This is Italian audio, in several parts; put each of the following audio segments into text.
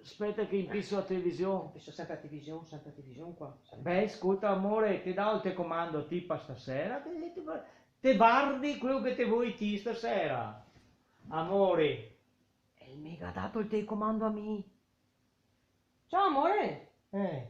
Aspetta che impisso la televisione. Penso sempre a televisione qua. Beh, ascolta amore, ti dà il telecomando tipo stasera, te guardi quello che te vuoi ti stasera. Amore. E mi ha dato il telecomando a me. Ciao amore, Eh.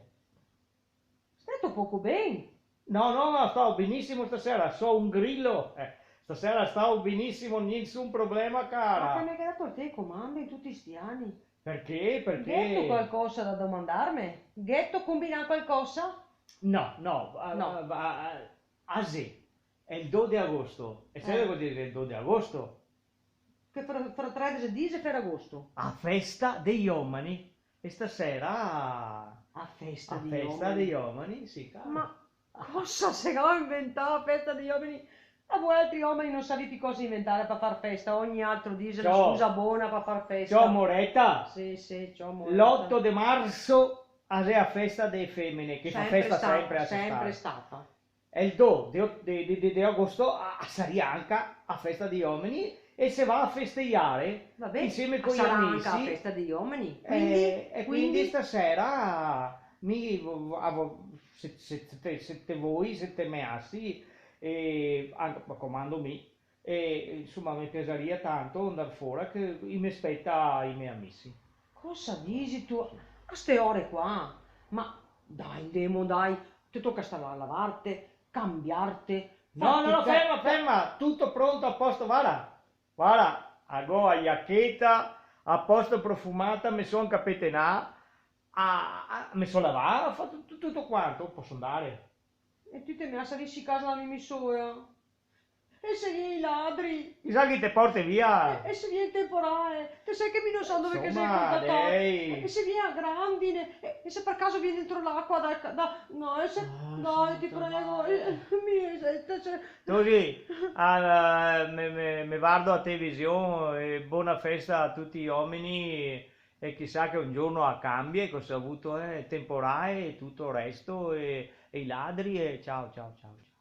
stai tutto poco bene? No, no, no, stavo benissimo stasera, so un grillo. Stasera stavo benissimo, nessun problema, Ma che cara. mi ha dato il telecomando in tutti sti anni? Perché? Ghetto Perché? qualcosa da domandarmi? Ghetto combina qualcosa? No, no, No. Asi, è il 2 di agosto. E sai Eh, cosa vuol dire il 2 di agosto? che fra 13 di e Ferragosto. A festa degli uomini. E stasera A festa a di festa uomini. degli uomini, sì, cara. Ma cosa se l'ho inventato la festa degli uomini? A voi altri uomini non sapete cosa inventare per far festa, ogni altro dice la Ciao, scusa buona per far festa. ciao Moretta. Sì, sì, ciao amore. L'8 di marzo è a festa delle femmine, che fa festa sempre a sempre sestare. stata. E il 2 di agosto a Sarianca, a festa degli uomini, e se va a festeggiare Vabbè, insieme con gli sarà anche la amici. festa degli uomini. E quindi stasera se te voi, se te meassi, e anche ma comando me, e insomma mi piacerebbe tanto andare fuori che mi aspetta i miei amici. Cosa dici tu? A ste ore qua? Ma dai, Demo, dai, ti tocca stare a lavarti, cambiarti, No, no, farti no, ferma, ferma, tutto pronto, a posto, guarda, guarda, a go, a giacchetta, a posto profumata, mi sono capetenà, mi sono lavato, ho fatto tutto quanto, posso andare. E tu ti metti a salire a casa la mia misura. E se vieni i ladri? Mi sa che te porti via. E se viene il temporale? Te sai che mi non so dove che sei Insomma, portato? dai. E se viene a grandine? E se per caso viene dentro l'acqua no, e se... No, Dai, ti senta, prego, no. cioè... Così, mi guardo a televisione, e buona festa a tutti gli uomini e chissà che un giorno cambia e cosa ha avuto temporale e tutto il resto e i ladri e ciao ciao ciao. Ciao.